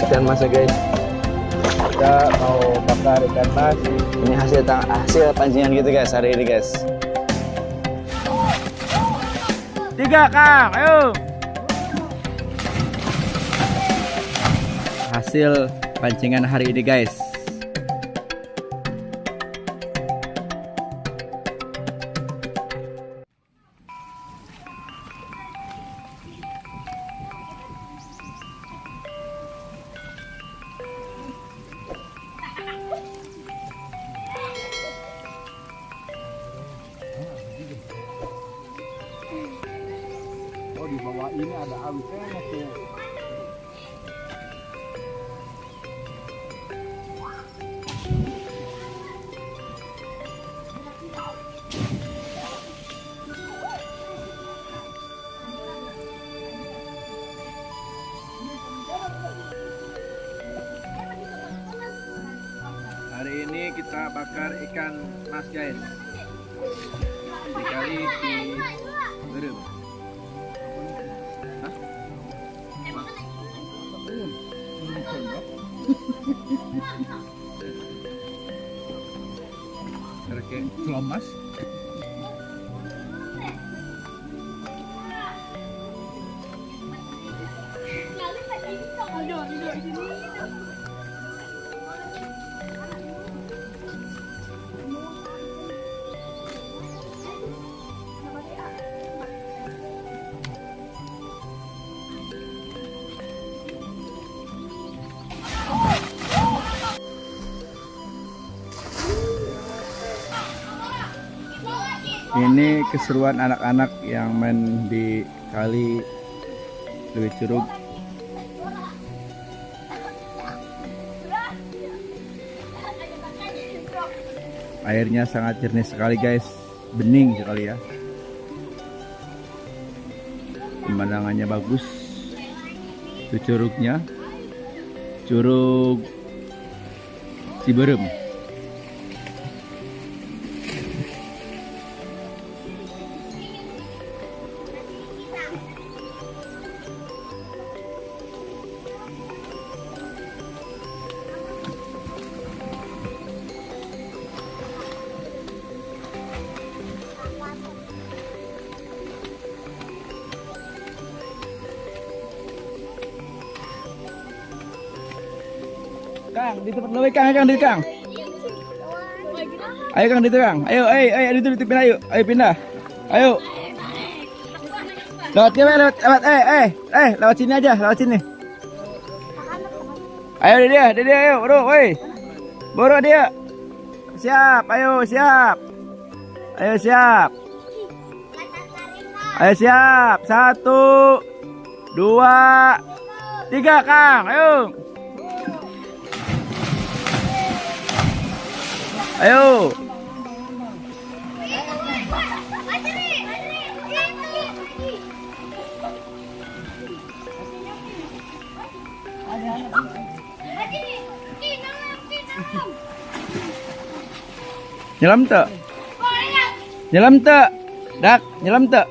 ikan masnya guys. Kita mau bakar ikan mas. Ini hasil pancingan gitu guys hari ini guys. 3 Kang, ayo. Hasil pancingan hari ini guys. Oh, di bawah ini ada alusnya tuh. Hari ini kita bakar ikan mas guys. Dikali di Berem. Oke, kelomas. Ini keseruan anak-anak yang main di kali Lewi Curug. Airnya sangat jernih sekali guys, bening sekali ya. Pemandangannya bagus. Itu curugnya, Curug Ciberem. Kang, di tempat lewe Kang, Kang, di Kang. Ayo Kang, di itu Kang. Ayo, dititipin ayo. Ayo pindah. Ayo. Lewat lewat sini aja, lewat sini. Ayo dia, ayo, bro, woi. Boro dia. Siap, ayo, siap. Ayo siap. Ayo siap. 1 2 3 Kang, ayo. Ayo. Nyelam tak? Nyelam tak? Dak, nyelam tak?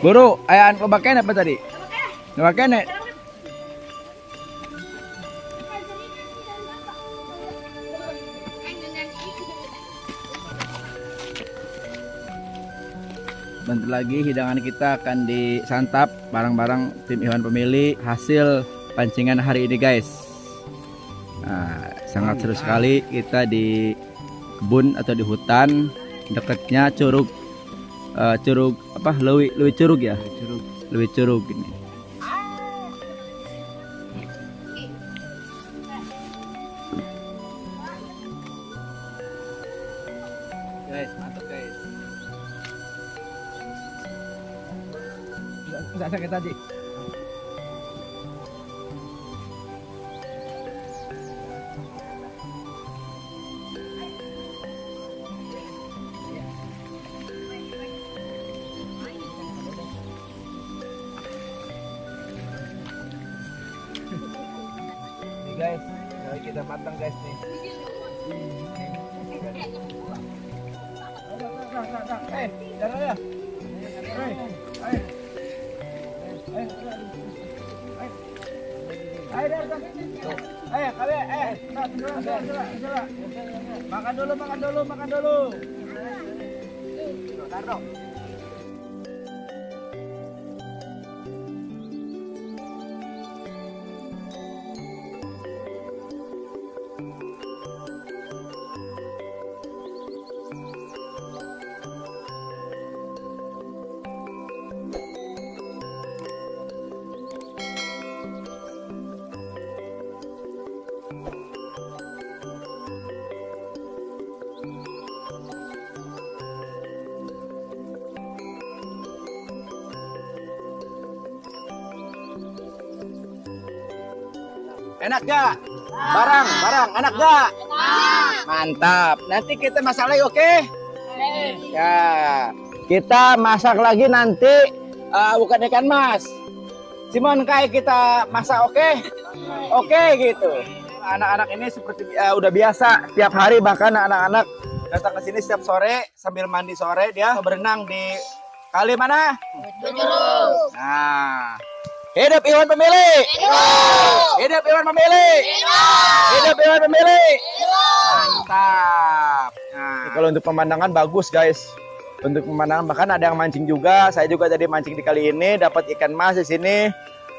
Buru, ayaan pemakaian apa tadi? Pemakaian nih. Bentar lagi hidangan kita akan disantap bareng-bareng tim Iwan Pemilih hasil pancingan hari ini guys. Nah, sangat seru sekali kita di kebun atau di hutan dekatnya curug apa Lewi Curug ya. Lewi Curug ini. Guys, mantap guys. Enggak sakit tadi. Nih guys, mari kita matang guys nih. Jangan ya. Makan dulu. Taruh. Enak gak? Barang, enak gak? Mantap. Nanti kita masak lagi, oke? Ya, kita masak lagi nanti bukan ikan mas. Simon kayak kita masak, oke? Oke gitu. Anak-anak ini seperti udah biasa tiap hari, bahkan anak-anak datang ke sini setiap sore sambil mandi sore dia berenang di kali mana? Nah, hidup Iwan pemilik. Hidup Iwan pemilik. Hidup Iwan pemilik. Mantap. Nah, kalau untuk pemandangan bagus guys. Untuk pemandangan bahkan ada yang mancing juga. Saya juga tadi mancing di kali ini dapat ikan mas di sini.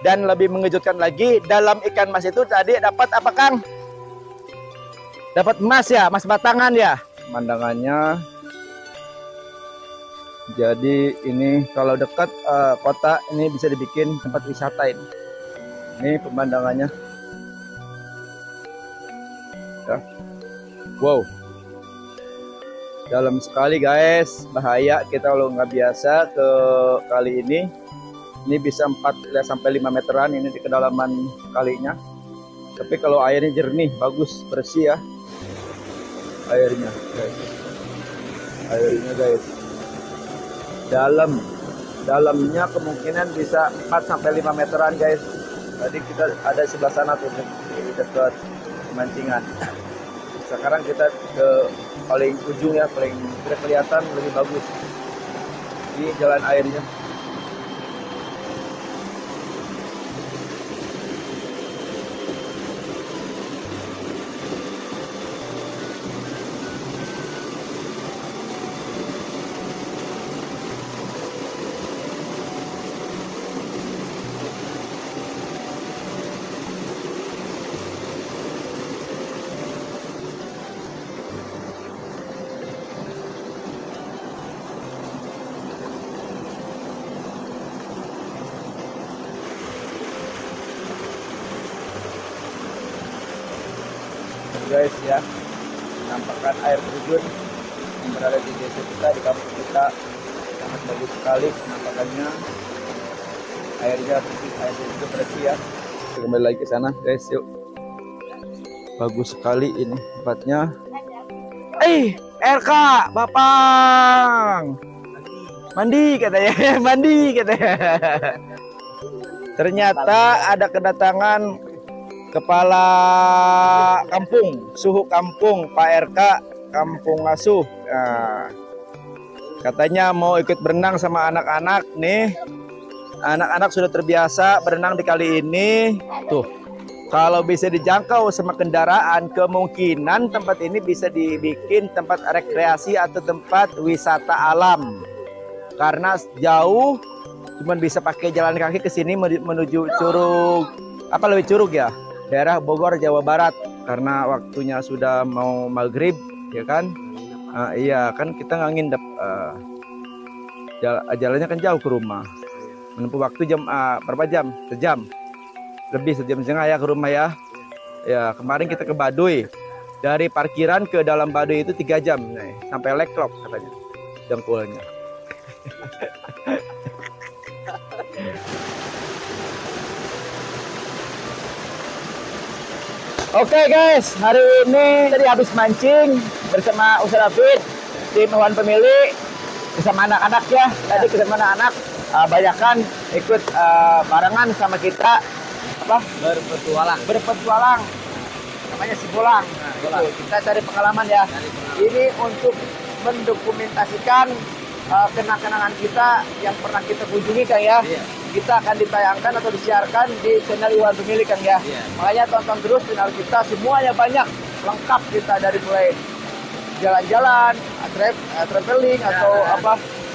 Dan lebih mengejutkan lagi, dalam ikan mas itu tadi dapat apa Kang? Dapat emas ya, emas batangan ya. Pemandangannya. Jadi ini kalau dekat kota ini bisa dibikin tempat wisata ini. Ini pemandangannya. Ya. Wow. Dalam sekali guys, bahaya kita kalau nggak biasa ke kali ini. Ini bisa 4 sampai 5 meteran ini di kedalaman kalinya. Tapi kalau airnya jernih, bagus, bersih ya. Airnya guys. Airnya guys. Dalamnya kemungkinan bisa 4 sampai 5 meteran guys. Tadi kita ada sebelah sana tuh di dekat mancingan. Sekarang kita ke paling ujung ya, paling tidak kelihatan lebih bagus. Ini jalan airnya. Guys ya, nampakkan air terjun yang berada di desa kita, di kampung kita, sangat bagus sekali penampakannya. Airnya itu bersih ya. Kita kembali lagi ke sana guys, yuk. Bagus sekali ini tempatnya. RK Bapang mandi katanya. Mandi katanya. Ternyata ada kedatangan Kepala Kampung, Suhu Kampung, Pak RK, Kampung Asuh. Nah, katanya mau ikut berenang sama anak-anak nih. Anak-anak sudah terbiasa berenang di kali ini. Tuh, kalau bisa dijangkau sama kendaraan, kemungkinan tempat ini bisa dibikin tempat rekreasi atau tempat wisata alam. Karena jauh, cuman bisa pakai jalan kaki ke sini menuju Curug. Apa lebih Curug ya? Daerah Bogor, Jawa Barat, karena waktunya sudah mau maghrib, ya kan? Iya, kan kita nggak ngindep. Jalannya kan jauh ke rumah. Menempuh waktu jam berapa jam? Sejam. Lebih sejam setengah ya ke rumah ya. Ya, kemarin kita ke Baduy. Dari parkiran ke dalam Baduy itu 3 jam. Nih, sampai Leklok katanya. Jempolnya. Oke guys, hari ini tadi habis mancing bersama Ustaz David, tim hewan pemilik bersama anak-anak ya. Tadi bersama anak-anak banyakan ikut barengan sama kita apa? Berpetualang. Namanya si Bolang. Nah, kita cari pengalaman ya. Ini untuk mendokumentasikan kenang-kenangan kita yang pernah kita kunjungi kan ya. kita akan ditayangkan atau disiarkan di channel Iwan Pemilik Kang ya. Iya. Makanya tonton terus channel kita, semuanya banyak lengkap kita dari mulai jalan-jalan, traveling atau apa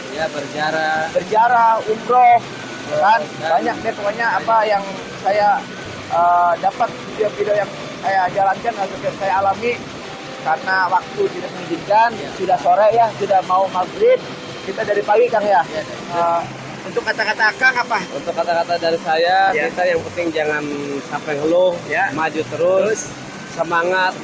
Ya, berziarah, umroh, kan banyak deh pokoknya apa yang saya dapat video-video yang saya jalankan atau saya alami karena waktu tidak mengizinkan. Sudah sore ya, sudah mau maghrib, kita dari pagi Kang ya. Untuk kata-kata Kang apa? Untuk kata-kata dari saya, Ya. kita yang penting jangan sampai ngeluh, Ya. maju terus, semangat,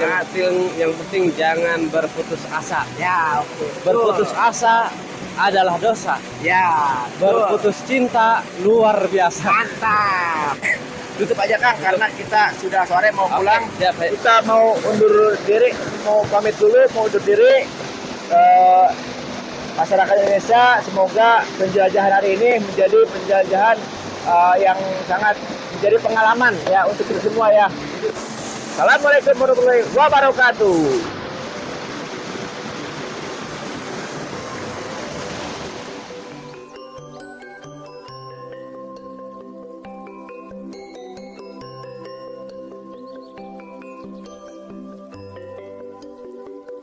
yang penting jangan berputus asa. Ya, oke. Berputus asa adalah dosa. Ya, Berputus cinta luar biasa. mantap. Tutup aja Kang karena kita sudah sore mau pulang. Oke, siap, baik. Kita mau undur diri, mau pamit dulu, mau undur diri. Masyarakat Indonesia, semoga penjelajahan hari ini menjadi penjelajahan yang sangat menjadi pengalaman ya untuk kita semua ya. Assalamualaikum warahmatullahi wabarakatuh.